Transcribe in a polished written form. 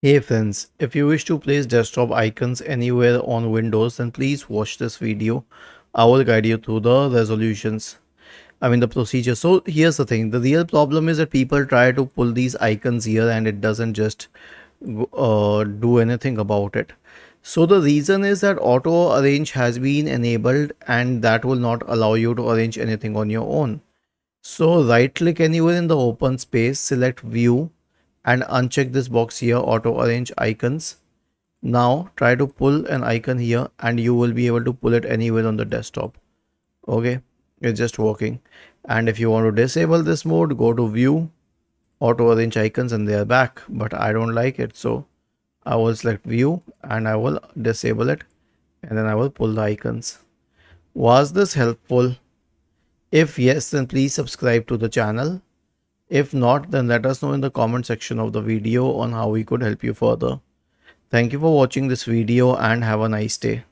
Hey friends, if you wish to place desktop icons anywhere on Windows, then please watch this video. I will guide you through the resolutions. The procedure. So here's the thing. The real problem is that people try to pull these icons here and it doesn't just do anything about it. So the reason is that auto arrange has been enabled and that will not allow you to arrange anything on your own. So right click anywhere in the open space, select view and uncheck this box here, auto arrange icons. Now try to pull an icon here and you will be able to pull it anywhere on the desktop. Okay, it's just working. And if you want to disable this mode, go to view, auto arrange icons and they are back, but I don't like it. So I will select view and I will disable it and then I will pull the icons. Was this helpful? If yes, then please subscribe to the channel. If not, then let us know in the comment section of the video on how we could help you further. Thank you for watching this video and have a nice day.